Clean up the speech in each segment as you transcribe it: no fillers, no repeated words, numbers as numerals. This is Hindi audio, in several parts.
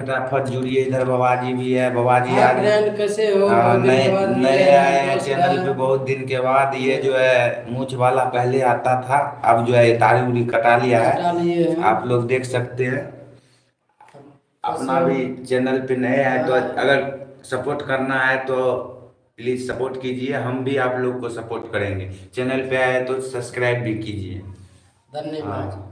फटाफट जुड़िए। इधर बाबाजी भी है, बाबाजी हाँ आज फ्रेंड, कैसे हो? बहुत दिन नए के बाद मिले नए आए हैं हैं दोस्त चैनल पे है। बहुत दिन के बाद। ये जो है मूंछ वाला पहले आता था, अब जो है ये दाढ़ी उड़ी कटा लिया है। कटा लिए हैं। आप लोग देख सकते हैं। कैसे अपना हो? भी चैनल पे नए हैं तो हाँ, अगर सपोर्ट करना है तो प्लीज सपोर्ट कीजिए। हम भी आप लोग को सपोर्ट करेंगे। चैनल पे आए तो सब्सक्राइब भी कीजिए। धन्यवाद। हाँ,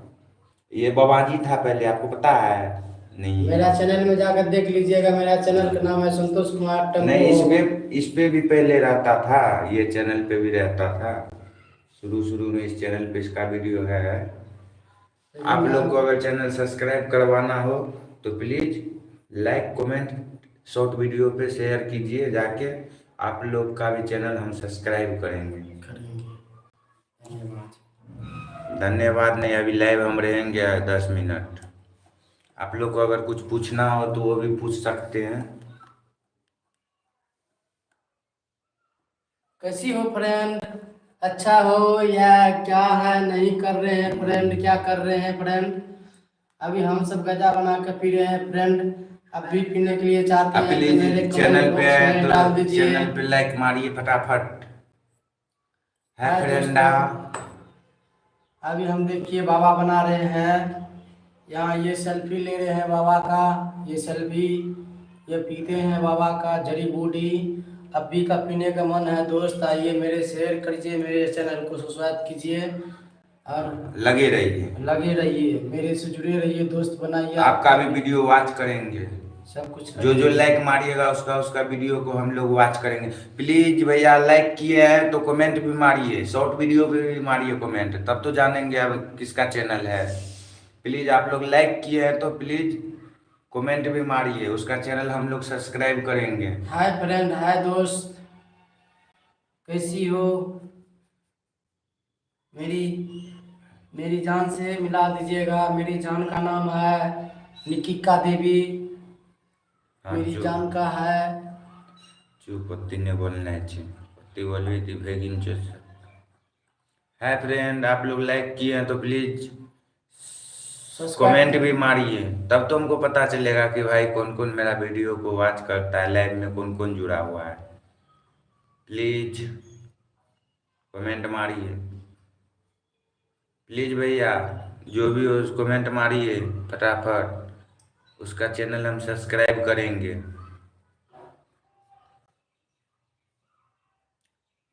ये बाबाजी था पहले, आपको पता है? नहीं मेरा है। चैनल में जाकर देख लीजिएगा। मेरा चैनल का नाम है संतोष कुमार नहीं, टंगो। इस पे भी पहले रहता था, ये चैनल पे भी रहता था। शुरू शुरू में इस चैनल पे इसका वीडियो है। लेकिन आप लोग को अब अगर चैनल सब्सक्राइब करवाना हो तो please like comment short video पे शेयर कीजिए जाके। आप लोग का भी चैनल हम सब्सक्राइब करेंगे। करेंगे। धन्यवाद। धन्यवाद नहीं, अभी लाइव हम रहेंगे 10 मिनट। आप लोग को अगर कुछ पूछना हो तो वो भी पूछ सकते हैं। कैसी हो फ्रेंड? अच्छा हो या क्या है? नहीं कर रहे हैं फ्रेंड? क्या कर रहे हैं फ्रेंड? अभी हम सब गजा बना के पी रहे हैं फ्रेंड। अब भी पीने के लिए चाहते आप हैं तो प्लीज मेरे कमेंट चैनल पे बॉक्स आए में तो डाल दीजिए। चैनल पे लाइक मारिए फटाफट। है हाय फ्रेंडा। दोस्तों, अभी हम देखिए बाबा बना रहे हैं। यहाँ ये सेल्फी ले रहे हैं बाबा का। ये सेल्फी, ये पीते हैं बाबा का जड़ी बूटी। अभी का पीने का मन है दोस्त, आइए मेरे शेयर कीजिए, मेरे चैनल को सब्सक्राइब कीजिए और लगे रहिए। लगे रहिए, मेरे से जुड़े रहिए, दोस्त बनाइए। आपका आपका भी भी वीडियो वॉच करेंगे। सब कुछ जो जो करेंगे। लाइक मारिएगा उसका उसका वीडियो को हम लोग वॉच करेंगे। प्लीज भैया, लाइक किए हैं तो कमेंट भी मारिए, शॉर्ट वीडियो पे भी मारिए कमेंट, तब तो जानेंगे अब किसका चैनल है। प्लीज आप लोग लाइक किए हैं तो प्लीज कमेंट भी मारिए, उसका चैनल हम लोग सब्सक्राइब करेंगे। हाय फ्रेंड, हाय दोस्त, कैसी हो? मेरी मेरी जान से मिला दीजिएगा। मेरी जान का नाम है निकिका देवी। हाँ, मेरी चुप जान का है। चुप, ओत्ती नहीं बोलना है। ओत्ती बोलबी तो भेगिन चोस। है फ्रेंड, आप लोग लाइक किए हैं तो प्लीज कमेंट सब्सक्राइब। भी मारिए, तब तो हमको पता चलेगा कि भाई कौन कौन मेरा वीडियो को वॉच करता है, लाइव में कौन कौन जुड़ा हुआ है। प्लीज कमेंट मारिए। प्लीज भैया, जो भी हो कमेंट मारिए फटाफट, उसका चैनल हम सब्सक्राइब करेंगे।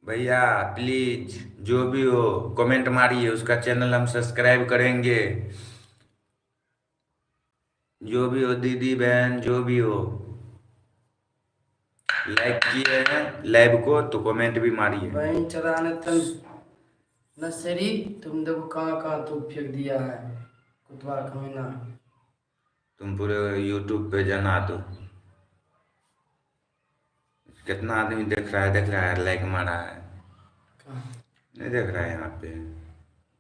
भैया प्लीज जो भी हो कमेंट मारिए, उसका चैनल हम सब्सक्राइब करेंगे। जो भी हो दीदी बहन जो भी हो, लाइक किए हैं लाइव को तो कमेंट भी मारिए। बहन चलाने तन नर्सरी, तुम देखो कहाँ कहाँ तू फेंक दिया है, कुतवा कमीना। तुम पूरे यूट्यूब पे जना दो। कितना आदमी देख रहा है, लाइक मारा है। कहाँ? नहीं देख रहा है? यहाँ पे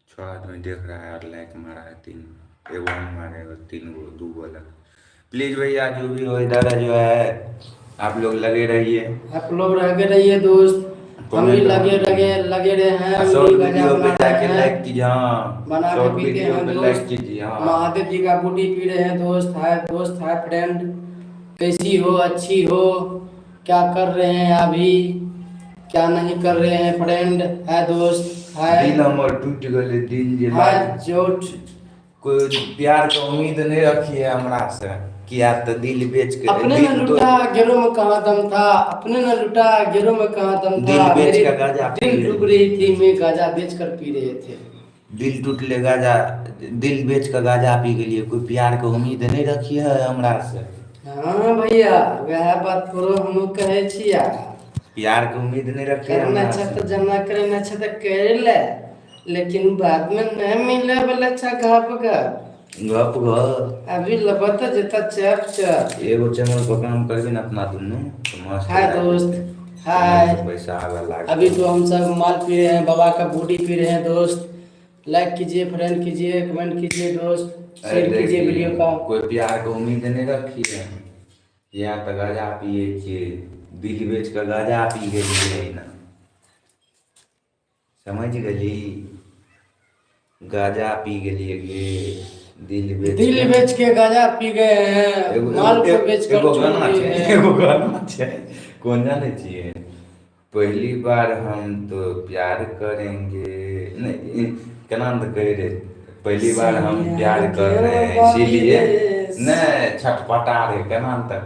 6 आदमी देख रहा है और लाइक मारा है 3। एगो हम मारेगा 3 गो 2 गो अलग। प्लीज भैया जो भी हो इधर जो है आप लोग लगे रहिए। आप लोग लगे रहिए दोस्त। हम भी कमेंट लगे रहे हैं। हम शॉर्ट भी गजा वीडियो पे बना रहे जाके हैं। लाइक कीजिए। हाँ, बना के शॉर्ट पीते वीडियो हैं पे लाइक दोस्त। कीजिए। हाँ, महादेव जी का बूटी पी रहे हैं दोस्त। है दोस्त, है फ्रेंड। कैसी हो? अच्छी हो? क्या कर रहे हैं अभी? क्या नहीं कर रहे हैं फ्रेंड? है दोस्त, है। दिल हमर टूट गए, दिल जे है लाग जोट। कोई प्यार के उम्मीद नहीं रखी है हमरा से, किया तो दिल बेच के अपने न दिल तो लुटा गिरों में कहाँ दम था। अपने न लुटा गिरों में कहाँ दम था। दिल बेच मेरी के गाजा पी दिल डूब गए। रही थी, मैं गाजा बेच कर पी रहे थे। दिल टूट ले गाजा, दिल बेच के गाजा पी गेलिए। कोई प्यार के उम्मीद नहीं रखी है हमरा से। हाँ भैया, वह बात करो हम कहे छिया। प्यार के उम्मीद नहीं रखी है करना हमरा अच्छा से। तो जमा करना अच्छा तो कर ले, लेकिन बाद में नहीं मिले वाला अच्छा घाप घर। गप घर अभी लबत जता चप चप। एगो चैनल पर काम करबी ना अपना दुनू तो मस्त हाय लागे। दोस्त, चैनल हाय। से पैसा आवे अभी लागे। तो हम सब माल पी रहे हैं, बाबा का बूटी पी रहे हैं दोस्त। लाइक कीजिए, फ्रेंड कीजिए, कमेंट कीजिए दोस्त, अरे शेयर कीजिए वीडियो देखिए, का। कोई प्यार के उम्मीद नहीं रखी है। या तो गाजा पिए छिए, दिल बेच के गाजा पी गेलिए ना। समझ गली? गाजा पी गेलिए गे। दिल बेच के गाजा पी गए हैं, माल को बेच कर एगो छोड़ गाना दिए छै, हैं। एगो गाना छै, कौन जाने छिए, पहली बार हम तो प्यार करेंगे, नहीं केना तो कह रहे, पहली बार हम प्यार कर रहे हैं इसीलिए नहीं छटपटा रहे, केना तक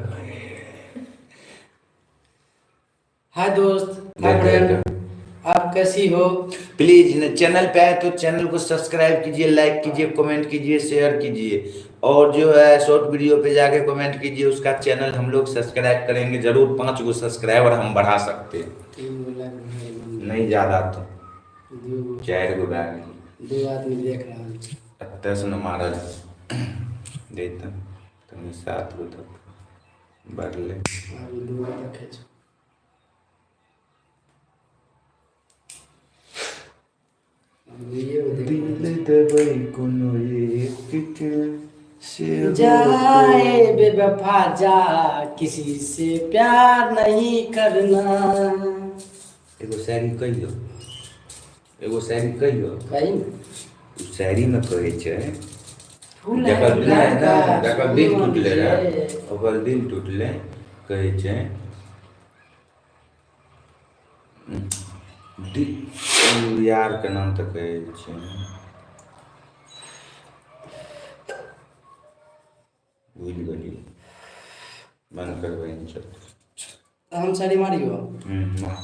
हाय दोस्त, हाय देख फ्रेंड, देख। आप कैसी हो? प्लीज चैनल पे आए तो चैनल को सब्सक्राइब कीजिए, लाइक कीजिए, कमेंट कीजिए, शेयर कीजिए, और जो है शॉर्ट वीडियो पे जाके कमेंट कीजिए, उसका चैनल हम लोग सब्सक्राइब करेंगे जरूर, 5 गो सब्सक्राइबर हम बढ़ा सकते हैं, 3 गो लाख नहीं ज़्यादा तो 2 4 गो बैग 2 आदमी देख रहा है। एतऽ से न मारल देता तनी 7 गो तक बढ़ले। अभी 2 गो रखे छो। दिल देबै कोनो एक से जाए बेवफा जा, किसी से प्यार नहीं करना। एगो शायरी कहियो, एगो शायरी कहियो, कहीं उस शायरी में कहै छै, फूल जकर है नहीं लड़का, नहीं जकर दिल टूटले ये। रहे, ओकर दिल टूटले कहै छै, यार के नाम तो कहै छै, भूल गेलियै, बंद करबै हम सारी मारियो। हम्म।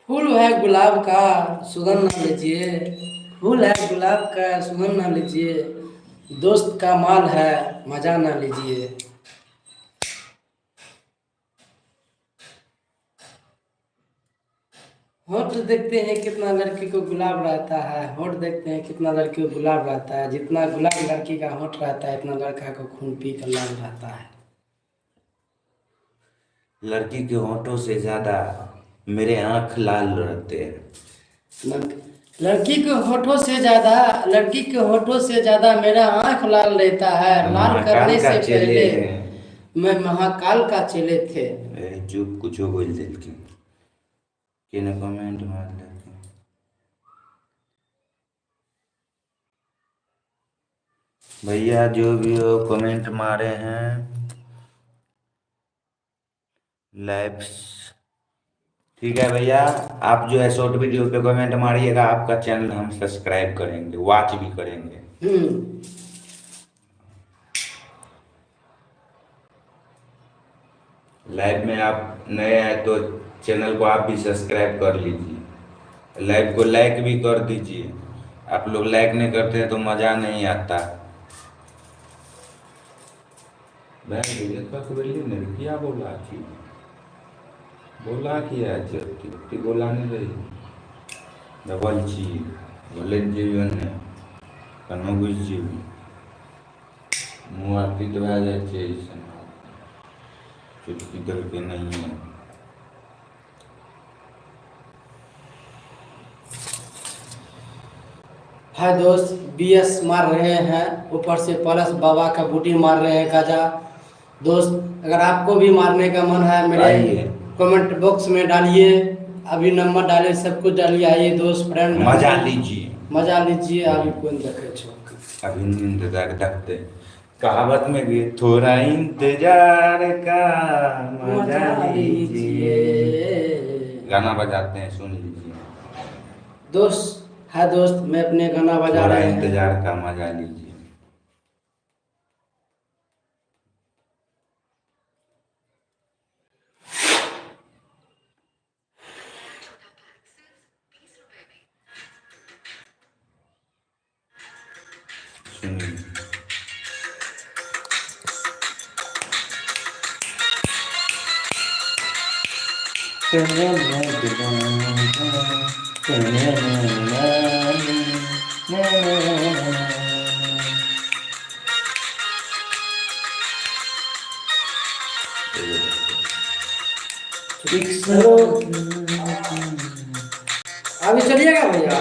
फूल है गुलाब का सुगंध ना लीजिए, फूल है गुलाब का सुगंध ना लीजिए, दोस्त का माल है मजा ना लीजिए। होठ देखते हैं कितना लड़की को गुलाब रहता है, होठ देखते हैं कितना लड़की को गुलाब रहता है, जितना गुलाब लड़की का होठ रहता है इतना लड़का को खून पी कर लाल रहता है। लड़की के होठों से ज्यादा मेरे आंख लाल रहते हैं। लड़की के होठों से ज्यादा, लड़की के होठों से ज्यादा मेरा आंख लाल रहता है। लाल महाकाल करने का से चेले पहले मैं महाकाल का चेले थे। चुप कुछो बोल देलखिन, केने कमेंट मार देलखिन। भैया जो भी हो कमेंट मारे हैं, लाइव्स ठीक है भैया, आप जो है शॉर्ट वीडियो पे कमेंट मारिएगा, आपका चैनल हम सब्सक्राइब करेंगे, वॉच भी करेंगे। लाइव में आप नए हैं तो चैनल को आप भी सब्सक्राइब कर लीजिए, लाइव को लाइक भी कर दीजिए, आप लोग लाइक नहीं करते हैं तो मज़ा नहीं आता। क्या बोला थी, बोला किया कि बोला नहीं रही डबल चीज बोले जीवन में कनो बुझ जीवी मुँह आपकी तो आ जाए चुटकी दर के नहीं है। हाय दोस्त, बीएस मार रहे हैं, ऊपर से प्लस बाबा का बूटी मार रहे हैं गाजा। दोस्त अगर आपको भी मारने का मन है मेरे कमेंट बॉक्स में डालिए, अभी नंबर डाले, सब कुछ डालिए, आइए दोस्त फ्रेंड मजा लीजिए, मजा लीजिए। अभी कौन देखे छो, अभी इंतजार करते, कहावत में भी थोड़ा इंतजार का मजा लीजिए, गाना बजाते हैं सुन लीजिए दोस्त। है दोस्त, मैं अपने गाना बजा रहे हैं, इंतजार का मजा लीजिए। सुनिए अभी चलिएगा भैया।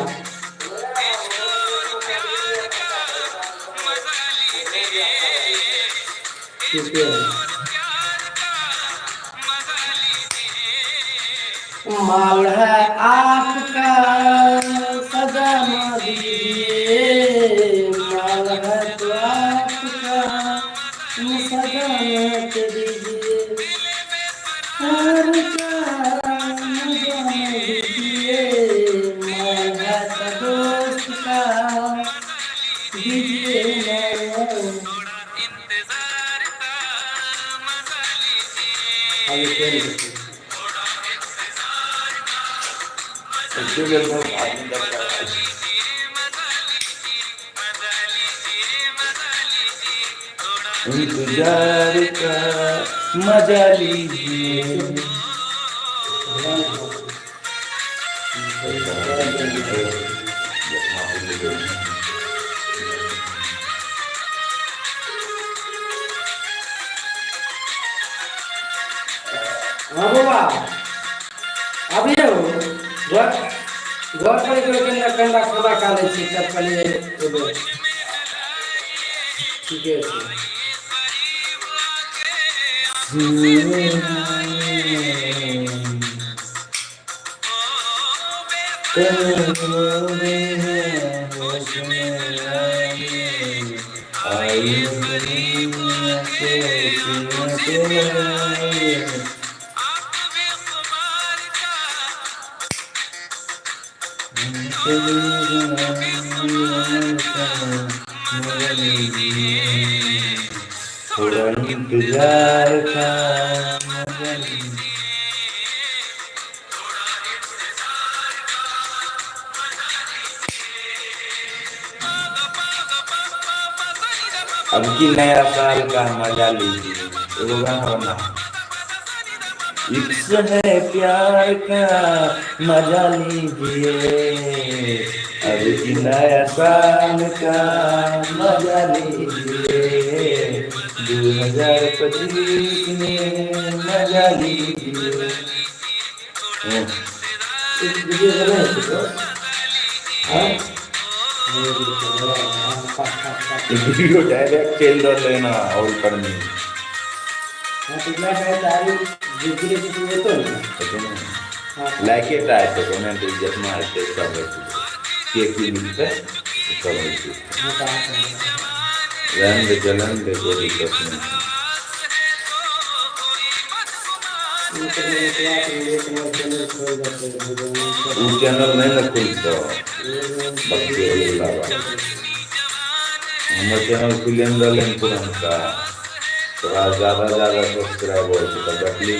माल है आपका सजा दीजिए, माल है तो के दीजिए, प्यार का मजा लीजिए, मजा का दोस्त का दीजिए ना। आगे खेल देखिए। इसके लिए बहुत आदमी लगता है। इंतजार का मजा लीजिए। हाँ बाबा, अभी हो घर घर पर केना केना खाना खा लै छी तब कहलिए एबै। ठीके छै। थोड़ा इंतजार का मजा लीजिए। अब की नया साल का मजा लीजिए। एगो गाना बना, इश्क है प्यार का मजा लीजिए, अब की नया साल का मजा लीजिए, 2025 में मजा लीजिए। इस वीडियो बना है तो हाँ वीडियो डायरेक्ट चल रहा है ना और ऊपर में हाँ तो मैं कहता है वीडियो की ये तो नहीं हाँ लाइक it आए तो कमेंट जितना आए तो सब केक भी मिलता है सब मिलता है। हाँ कहाँ रन दे चलन दे कोई दिक्कत नहीं। वो चैनल नहीं ना खुलता बच्चे वाला हमारे चैनल खुलेन रहे पुरानका थोड़ा ज़्यादा सब्सक्राइबर तो देखली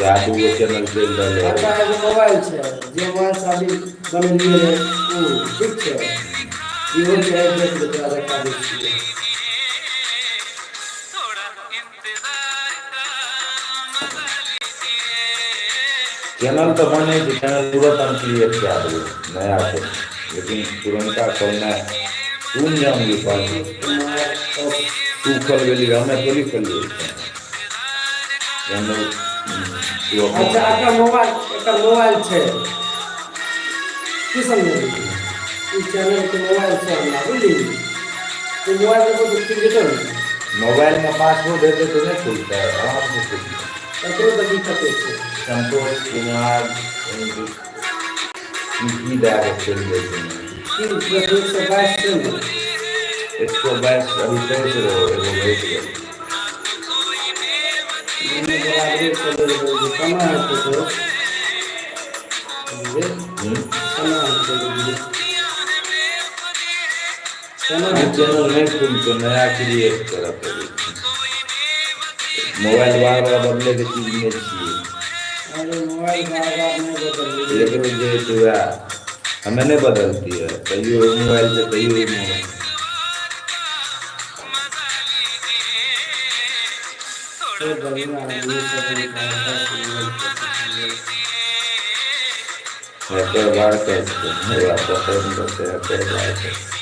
या दूगो चैनल चल रहे आपका एगो मोबाइल छै जे मोबाइल से अभी बनलिए रहे ओ ठीक छै इहो जे देख ले तोरा देखा दै छियै। चैनल तो बने चैनल तुरंत हम क्रिएट कर दो नया से लेकिन पुरनका खोलना तुम जाओगे पास तू खोल गली हमें थोड़ी खोल अच्छा आपका मोबाइल छै की समझे ई चैनल के मोबाइल छै हमरा बुझली तो मोबाइल को तो क्रिएटर मोबाइल में पासवर्ड देते तो नहीं खुलता है आराम से खुलता है। एकरो तो दिक्कत छै। संतोष कुमार की डाल चल गए की 122 छै ना 122 अभी तेज रहो एगो भेज गए मैंने बराबरी चले गए कमा है तो ये कमा है ये चैनल नहीं खुलते नया क्रिएट करा पड़े मोबाइल बार बदले के चीज नहीं चाहिए। अरे मोबाइल बार नहीं बदल लेकिन जो पूरा हमें नहीं बदलती है कहियो मोबाइल से कहियो मोबाइल तो बढ़िया है ये हैकर बार करते हैं मेरा पसंद करते हैं हैकर बार करते हैं।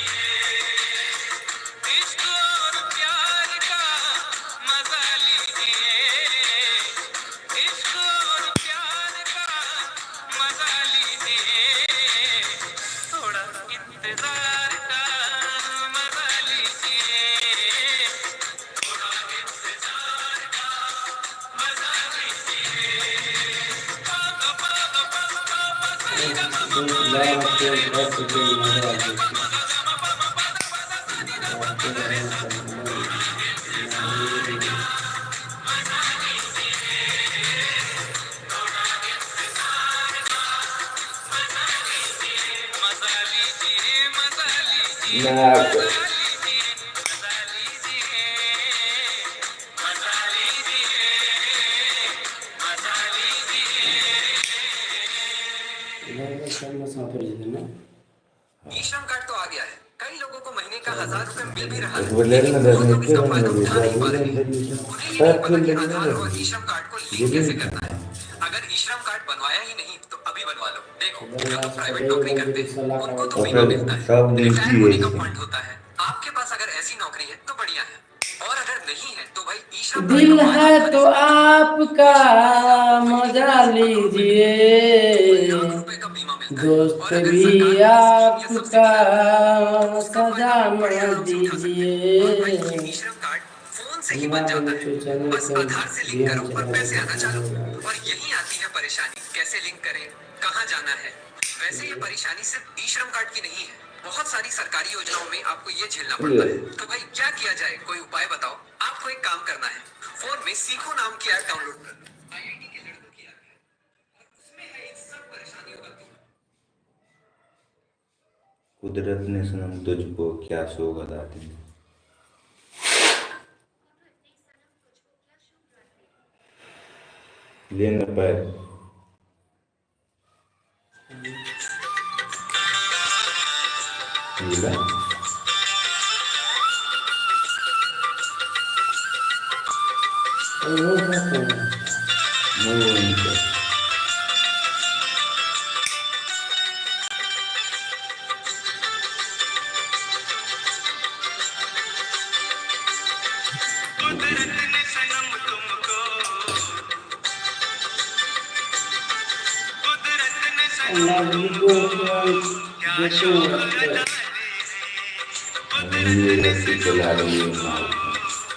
ना ई श्रम कार्ड तो आ गया है, कई लोगों को महीने का 1000 रुपए मिल भी रहा है, बोले ना लेकिन वो लोग इसका फायदा उठा नहीं पा रहे हैं। उन्हें ही नहीं पता कि आधार और ई श्रम कार्ड को लिंक कैसे करना है। अगर ई श्रम कार्ड बनवाया ही नहीं तो अभी बनवा लो। देखो, जो लोग प्राइवेट नौकरी करते हैं उनको तो बीमा मिलता है, सब रिटायर होने का नीति फंड होता है। आपके पास अगर ऐसी नौकरी है तो बढ़िया है, और अगर नहीं है तो भाई ई श्रम कार्ड दिल का फायदा है उठाने तो से आपका मजा लीजिए, ₹1,00,000 का बीमा मिलता है, दोस्त और अगर भी सरकार को स्कीम या आपका सब्सिडी लाती है तो उसका सजा फायदा न बड़े आराम से उठा सकते हैं। और भाई ये दीजिए। ई श्रम कार्ड फोन से ही बन जाता है, बस आधार से लिंक करो और पैसे आना चालू। और यही आती है परेशानी, कैसे लिंक करें, कहाँ जाना है। वैसे ये परेशानी सिर्फ ई श्रम कार्ड की नहीं है, बहुत सारी सरकारी योजनाओं में आपको ये झेलना पड़ता है। तो भाई क्या किया जाए, कोई उपाय बताओ। आपको एक काम करना है, फोन में सीखो नाम की ऐप डाउनलोड कर लो, IIT के लड़कों की ऐप है, और उसमें है इन सब परेशानियों का दूर। कुदरत ने सनम तुझको क्या सौगात दी। लेना पैर मिला नहीं कुदरत ने सनम तुमको, कुदरत ने सनम तुमको क्या शौक अदा दी है। ये रस्सी चला रही है माल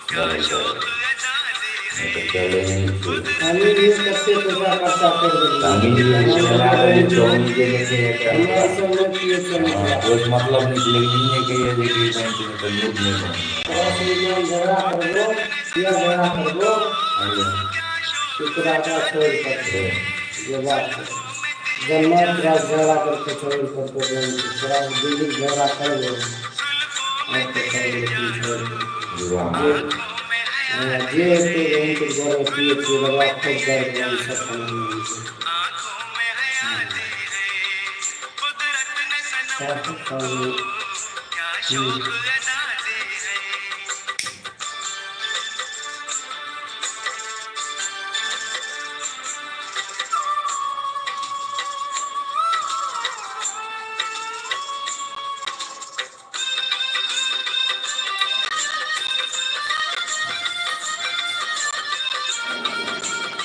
क्या बड़े शौक बड़े अदा दी है। तो चले नहीं तो हमें ये कैसे पूजा करता कर तामिल ये चला रहे चौनी के लेके हमारे सब में ये चल कोई मतलब निकले नहीं है कि ये देखिए बैंक में तो लूट नहीं झगड़ा कर दो या झगड़ा कर दो, बनेगा दूसरा का छोड़ कर दो। ये बात है, जन्म पूरा झगड़ा करके छोड़ कर दो, थोड़ा दिल्ली झगड़ा कर लो और तो कर लो छोड़ दो। जे तो उनके गोरे पिए पिए लगा खुद दर्द वाली सब कमाने आंखों में हयाती है, कुदरत ने सनम तुमको क्या शौक अदा दी है।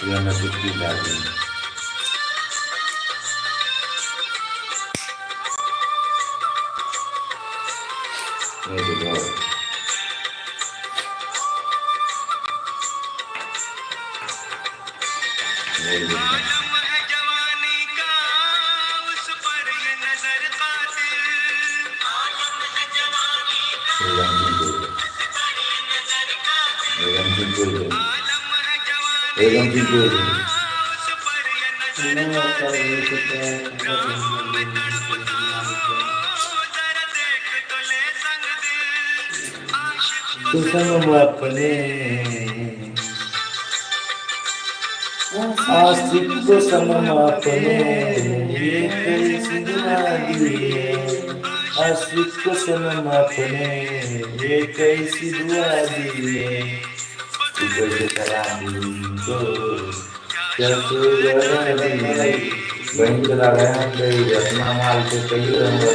ये मैं कुछ भी डाल दूँ ये तो बहुत नहीं देखना आलम है जवानी का, उस पर ये नजर कातिल। आलम है जवानी का, एकदम सिंपल है आलम है जवानी एकदम सिंपल है का, उस पर ये नजर कातिल। राहों में तड़पता हो, जरा देख तो ले संग दिल। आशिक को कुसम अपने आशिक को सनम अपने ये कैसी दुआ दी है आशिक को सनम अपने ये कैसी दुआ दी है ऊपर से सलाम तो क्या सोगा दी है वहीं चला गया हम कहीं अपना माल से कहीं रहूँगा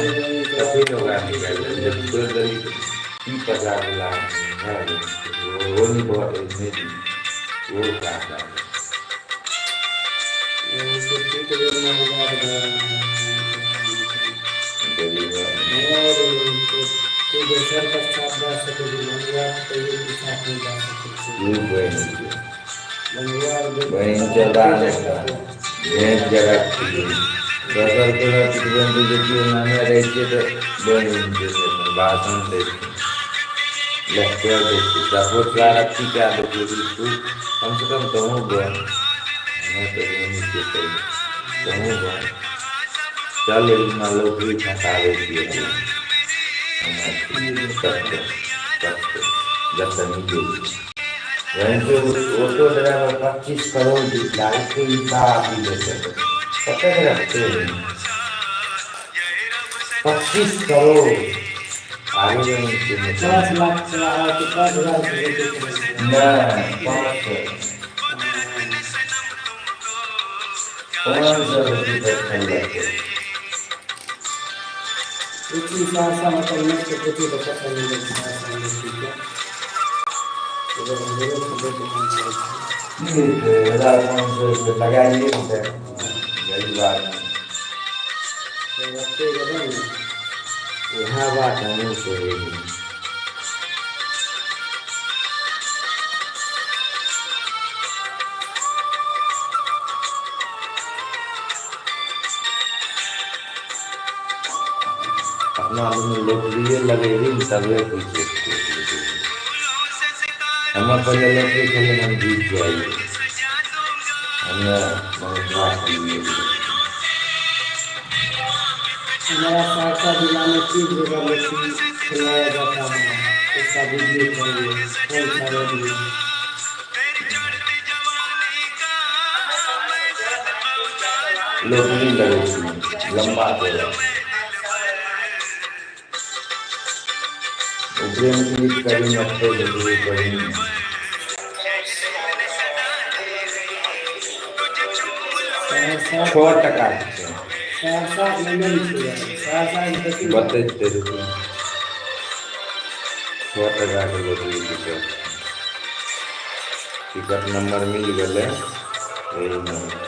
कभी लोग आने गए जब कोई गरीब की पता मिला वो नहीं बहुत नहीं वो क्या बहन चला एक जगह दसर पूरा तिरंदु देखिए नामे रहते तो बहन जैसे भाषण देते लेक्चर देते सपोर्ट ला रखी क्या देखिए बिल्कुल कम से कम कहूँ बहन मैं तो नहीं कहते कहूँ बहन चल एक ना लोग भी फंसा देती है सबसे सबसे दशमी देवी वहीं से ऑटो ड्राइवर 25 करोड़ दिखला इसके हिसाब आप ही ले सकते पता रखते हैं 25 करोड़ आगे नहीं 50 लाख चला है तो 50,000 से लेके चले नहीं 500 रुपये तक चल जाते इतनी सासा मतलब मैं तो कुछ ही बचा कर नहीं सकता ठीक है इधर मेरे खुद को मान सकता ठीक है 1500 रुपये लगाएंगे यही बात है तो रखते गए यहाँ बात है तो अपना लोकप्रिय लगेगी तबे कुछ हमें पहले लड़के खेले हम जीत जाएंगे हमारा सहरसा जिला में 3 जगह लड़की खिलाया जाता है उसका वीडियो चाहिए कौन सा रेडियो लोकप्रिय लगेगी लंबा तेरा प्रेम की करी नफ्ते जरूर करी छोड़ टका सहरसा नंबर सहरसा बत्तीस रुपये 100 टका के जरूरी टिकट नंबर मिल गए यही नंबर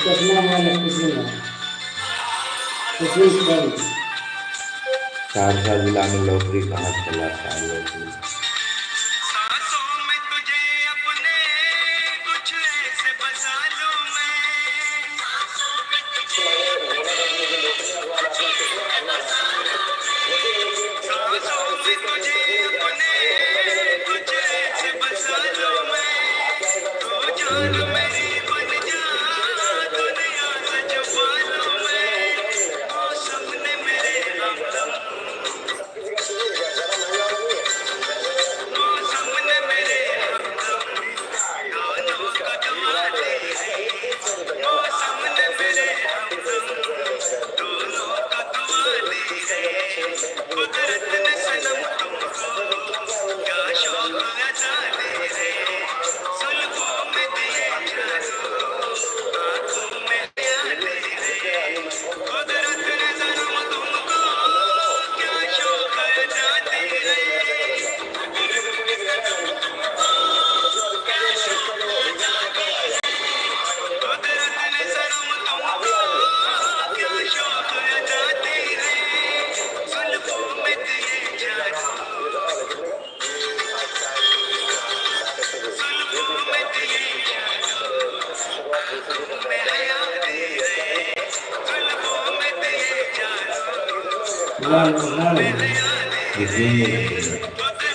कितना हमारा कुछ सहरसा जिला में लॉटरी कहाँ चला था लॉटरी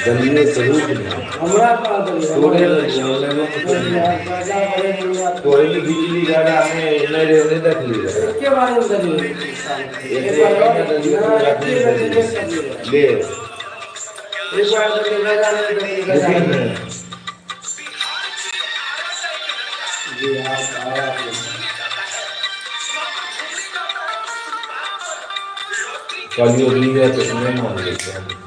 गलियों से रूप नहीं हमरा का थोड़े थोड़े भी बिजली ज्यादा हमें मेरे ने देख लिया इसके बारे में बताइए ले एक बार तो जी आप आया कलियों लिया तो इसमें मान लेते हैं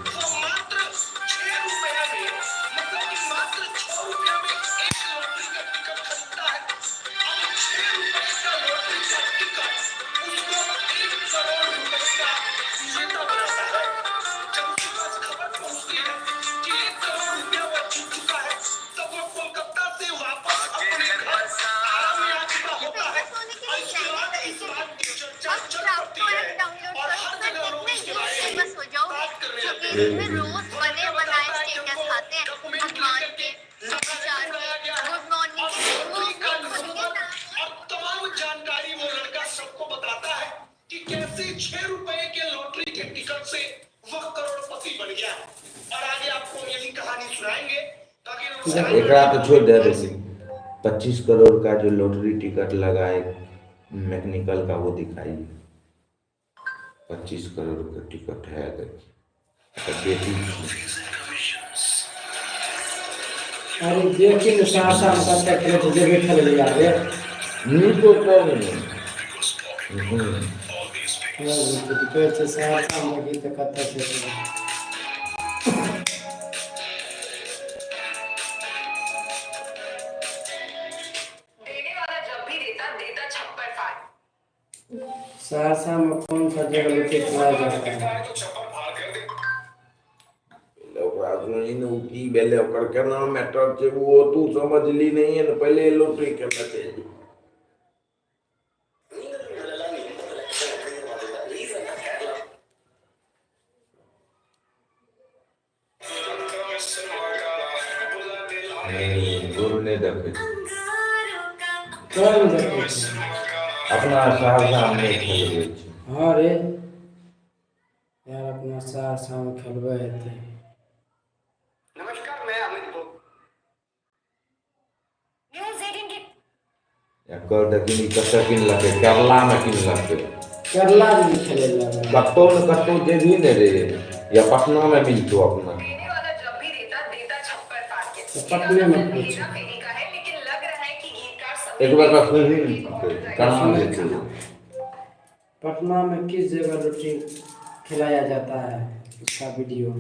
में रोज बने बनाए स्टेटस आते हैं भगवान के समाचार के गुड मॉर्निंग के अब तमाम जानकारी वो लड़का सबको बताता है कि कैसे 6 रुपए के लॉटरी के टिकट से वह करोड़पति बन गया और आगे आपको यही कहानी सुनाएंगे। एक रात तो छोड़ दे रही 25 करोड़ का जो लॉटरी टिकट लगा है मैकेनिकल का वो दिखाइए 25 करोड़ का टिकट है देखिए बेटी अरे देखिए ना सहरसा में कत्ते खेले थे जेबे खेले लिया रे नहीं तो कौन नहीं कहै छै सहरसा में देखी तो कत्ते खेले देने वाला जब भी देता देता छप्पर फाड़ सहरसा में कौन सा जगह लोटे खिलाया जाता है की बेले ओकर केना मैटर छै वो तू समझली नहीं है पहले लॉटरी केना चाहिए नहीं देखे कौन देखे छै? अपना सहरसा में खेलबै छै हाँ रे यार अपना सहरसा में खेलबे हेतै नमस्कार मैं अमित बोल न्यूज़ 18 की एकर देखिन कतऽ किनलकै केरला में किनलकै केरला में खेले लगा कतौ न कतौ जेबही ने रे या पटना में मिलतो अपना देने वाला जब भी देता देता छप्पर फाड़ के तो पटने में पूछ हेरा फेरी का है लेकिन लग रहा है कि गीतकार एक बार का सुनी कहाँ देखे पटना में किस जगह रोटी खिलाया जाता है उसका वीडियो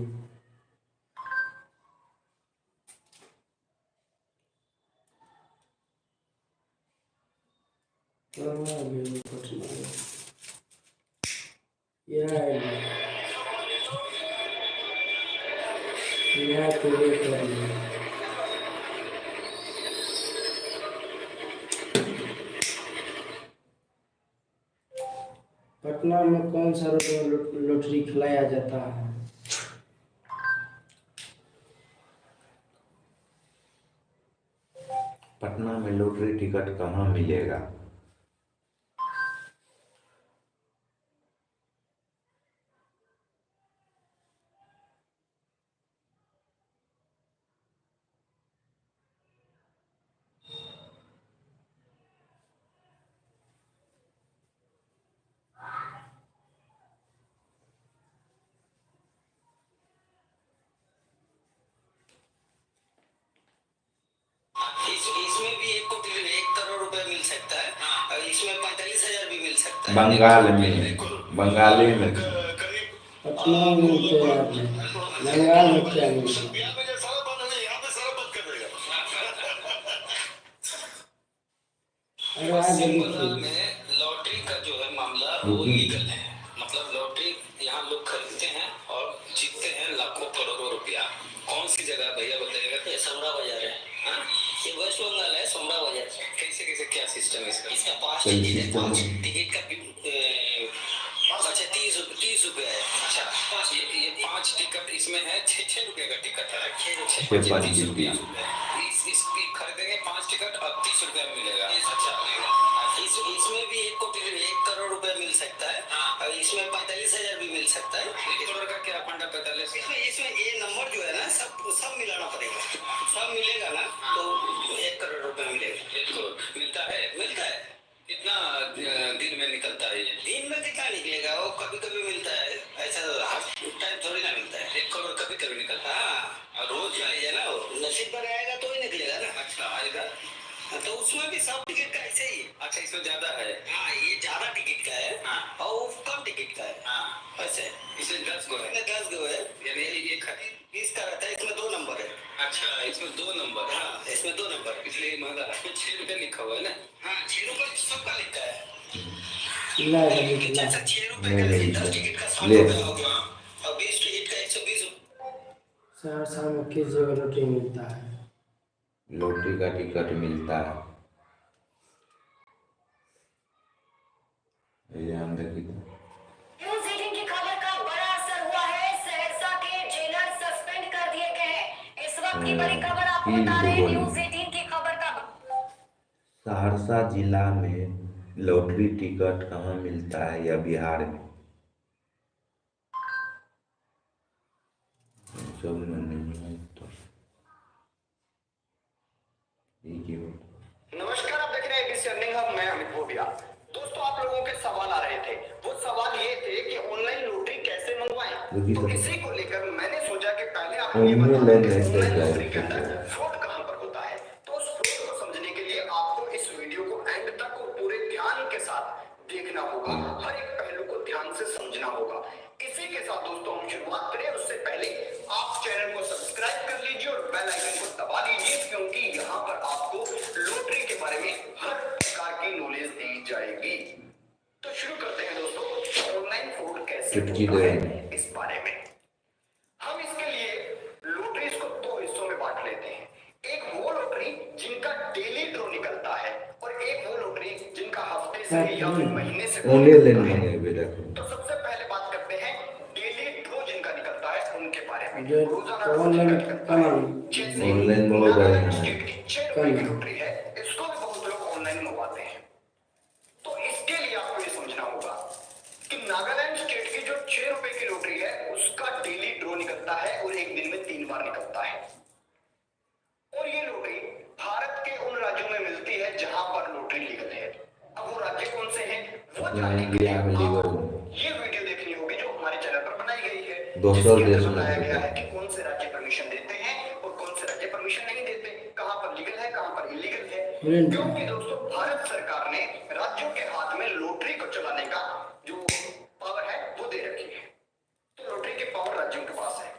यह तो ये कर लिया। पटना में कौन सा लॉटरी खिलाया जाता है पटना में लॉटरी टिकट कहाँ मिलेगा इसमें भी 1 करोड़ रुपए मिल सकता है और इसमें 45,000 भी मिल सकता है बंगाल में बंगाली में पटना में मिलते हैं आपने बंगाल में क्या मिलता है अरे आज सिंबल देखिए में लॉटरी का जो है मामला वो लीगल है मतलब लॉटरी यहाँ लोग खरीदते हैं और जीतते हैं लाखों करोड़ों रुपया कौन सी जगह भैया बताइएगा ये समरा बाजार है हाँ? ये वेस्ट बंगाल है समरा बाजार कैसे कैसे क्या सिस्टम है इसका 5 टिकट है 5 टिकट का अच्छा 30 रुपया है अच्छा ये 5 टिकट इसमें है 6 रुपये का टिकट है 30 रुपया इसकी खरीदेंगे 5 टिकट और 30 रुपया मिलेगा अच्छा इसमें भी 1 करोड़ रुपया मिल सकता है और इसमें 45,000 भी मिल सकता है 1 करोड़ का क्या फंडा 45 इसमें ये नंबर जो है ना सब मिलाना पड़ेगा सब मिलेगा ना तो 1 करोड़ रुपया मिलेगा 1 करोड़ मिलता है कितना दिन में निकलता है ये दिन में कितना निकलेगा वो कभी कभी मिलता है ऐसा हर टाइम थोड़ी ना मिलता है 1 करोड़ कभी कभी निकलता है हाँ रोज है ना वो नसीब पर आएगा तो ही निकलेगा ना अच्छा आएगा तो उसमें भी सब टिकट का ऐसे ही अच्छा इसमें ज्यादा है हाँ ये ज्यादा टिकट का है हाँ और वो कम टिकट का है हाँ ऐसे इसमें 10 गो है 10 गो है यानी ये 20 का रहता है इसमें 2 नंबर है अच्छा इसमें 2 नंबर हाँ इसमें 2 नंबर इसलिए महंगा है 6 रुपये लिखा हुआ है ना हाँ 6 रुपये सबका लिखा है अच्छा 6 रुपये का 10 टिकट का 100 रुपये हो गया और 20 टिकट का 120 सहरसा में किस जगह रोटी मिलता है लॉटरी का टिकट मिलता है ये हम देखिए न्यूज़ 18 की खबर का बड़ा असर हुआ है सहरसा के जेलर सस्पेंड कर दिए गए हैं इस वक्त की बड़ी खबर आपको बता रहे हैं न्यूज़ 18 की खबर का सहरसा जिला में लॉटरी टिकट कहाँ मिलता है या बिहार में सब में नहीं है तो रुकी तो तो इसी को लेकर मैंने सोचा कि पहले आपको ये ऑनलाइन बता दूं कि नहीं ऑनलाइन चल नौकरी के रहा अंदर है। फ्रॉड कहां पर होता है। तो उस फ्रॉड को समझने के लिए आपको इस वीडियो को एंड तक और पूरे ध्यान के साथ देखना होगा, हर एक पहलू को ध्यान से समझना होगा। इसी के साथ दोस्तों हम शुरुआत करें उससे पहले आप चैनल को सब्सक्राइब कर लीजिए और बेल आइकन को दबा लीजिए, क्योंकि यहाँ पर आपको लॉटरी के बारे में हर प्रकार की नॉलेज दी जाएगी। तो शुरू करते हैं दोस्तों, ऑनलाइन फ्रॉड कैसे चुटकी होता दे। है इस बारे में। हम इसके लिए लॉटरीज को दो हिस्सों में बांट लेते हैं। एक वो लॉटरी जिनका डेली ड्रॉ निकलता है और एक वो लॉटरी जिनका हफ्ते से या फिर महीने से ऑनलाइन मंगाए हुए देखो। तो सबसे पहले बात करते हैं डेली ड्रॉ जिनका निकलता है उनके बारे में। जो रोजाना ड्रॉ ऑनलाइन जिनका निकलता है, जैसे ऑनलाइन बहुत बढ़िया नागालैंड है। स्टेट की 6 रुपए की लॉटरी है, इसको भी बहुत लोग ऑनलाइन मंगवाते हैं। तो इसके लिए आपको ये समझना होगा कि नागालैंड स्टेट की जो 6 रुपए की लॉटरी है उसका डेली ड्रॉ निकलता है और एक दिन में 3 बार निकलता है। और ये लॉटरी भारत के उन राज्यों में मिलती है जहां पर लॉटरी लीगल है। अब वो राज्य कौन से हैं वो जानने के लिए इंडिया में लीगल आपको ये वीडियो देखनी होगी जो हमारे चैनल पर बनाई गई है, दूसरा जिसके देश अंदर में बताया गया होता है कि कौन से राज्य परमिशन देते हैं और कौन से राज्य परमिशन नहीं देते, कहां पर लीगल है कहां पर इलीगल है। क्योंकि दोस्तों भारत सरकार ने राज्यों के हाथ में लॉटरी को चलाने का जो पावर है वो दे रखी है। तो लॉटरी के पावर राज्यों के पास है।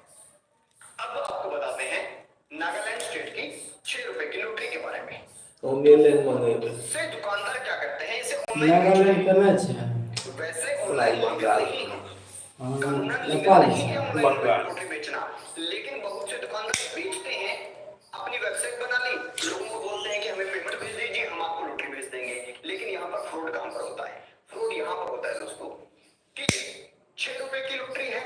अब आपको बताते हैं नागालैंड स्टेट की 6 रुपए की लॉटरी के बारे में। ऑनलाइन मंगाए से दुकानदार क्या करते हैं, इसे नागालैंड करना है। वैसे ऑनलाइन लीगल नहीं है, कानूनन लीगल नेपाल नहीं है ऑनलाइन लॉटरी बेचना, लेकिन बहुत से दुकानदार बेचते हैं। अपनी वेबसाइट बना ली, लोगों को बोलते हैं कि हमें पेमेंट भेज दीजिए, हम आपको लॉटरी भेज देंगे। लेकिन यहाँ पर फ्रॉड कहां पर होता है? फ्रॉड यहाँ पर होता है दोस्तों कि 6 रुपए की लॉटरी है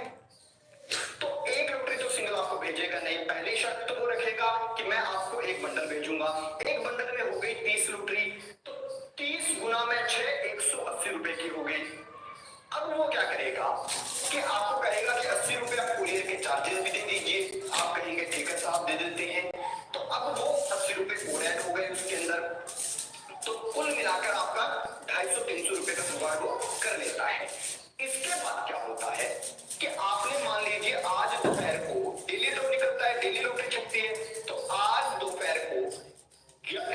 तो एक लॉटरी तो सिंगल आपको भेजेगा नहीं। पहली शर्त तो वो रखेगा कि मैं आपको एक बंडल भेजूंगा। एक बंडल में हो गई 30 लॉटरी, तो 30 गुना में 6 180 रुपए की हो गई। अब वो क्या करेगा कि आपको कहेगा कि 80 रुपए आप कुरियर के चार्जेस भी दे दीजिए। आप कहेंगे ठीक है साहब दे देते हैं, तो अब वो 80 रुपए और ऐड हो गए उसके अंदर। तो कुल मिलाकर आपका 250-300 रुपए का जुगाड़ वो कर लेता है। इसके बाद क्या होता है कि आपने मान लीजिए आज दोपहर को डेली ड्रॉ निकलता है, डेली लॉटरी छपती है, तो आज दोपहर को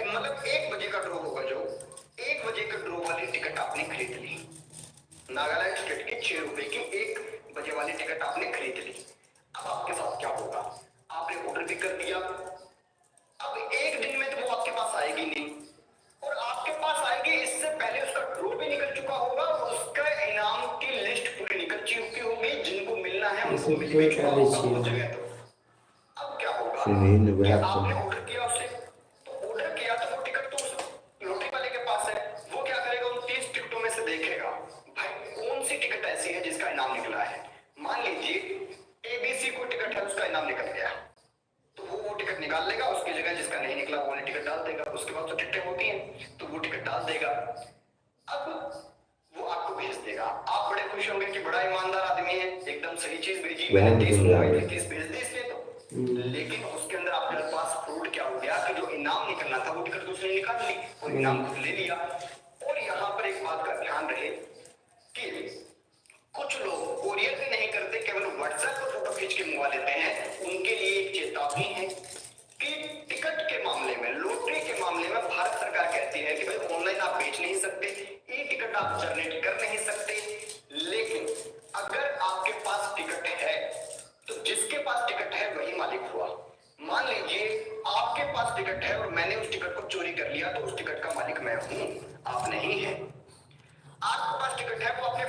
मतलब 1 बजे का ड्रॉ होगा, जो 1 बजे का ड्रॉ वाली टिकट आपने खरीद ली। नागालैंड स्टेट की 6 रुपए की 1 बजे वाली टिकट आपने खरीद ली। अब आपके साथ क्या होगा? आपने ऑर्डर भी कर दिया। अब एक दिन में तो वो आपके पास आएगी नहीं, और आपके पास आएगी इससे पहले उसका ड्रॉ भी निकल चुका होगा और उसका इनाम की लिस्ट पूरी निकल चुकी होगी। जिनको मिलना है उनको मिल भी चुका होगा वो जगह। तो अब क्या होगा कि आपने ऑर्डर किया उससे, तो ऑर्डर किया तो वो टिकट तो उस लॉटरी वाले के पास है। वो क्या करेगा, उन 30 टिकटों में से देखेगा भाई कौन सी टिकट ऐसी है जिसका इनाम निकला है। मान लीजिए ABC को टिकट है, उसका इनाम निकल गया, तो वो टिकट निकाल लेगा। उसकी जगह जिसका नहीं निकला वो वाली टिकट डाल देगा। उसके बाद तो टिकटें होती हैं तो वो टिकट डाल देगा। अब वो आपको भेज देगा। आप बड़े खुश होंगे कि बड़ा ईमानदार आदमी है, एकदम सही चीज भेजी, मैंने 30 मंगवाई थी 30 भेज दी इसने तो। लेकिन उसके अंदर आपके पास फ्रॉड क्या हो गया कि जो इनाम निकलना था वो टिकट तो उसने निकाल ली और इनाम खुद ले लिया। और यहाँ पर एक बात का ध्यान रहे कि कुछ लोग कोरियर भी नहीं करते, केवल व्हाट्सएप पर फोटो खींच के मंगवा लेते हैं। उनके लिए एक चेतावनी है कि टिकट के मामले में, लॉटरी के मामले में भारत सरकार कहती है कि भाई ऑनलाइन आप बेच नहीं सकते, ई टिकट आप जनरेट कर नहीं सकते। लेकिन अगर आपके पास टिकट है तो जिसके पास टिकट है वही मालिक हुआ। मान लीजिए आपके पास टिकट है और मैंने उस टिकट को चोरी कर लिया, तो उस टिकट का मालिक मैं हूं, आप नहीं है। आपके पास टिकट है वो अपने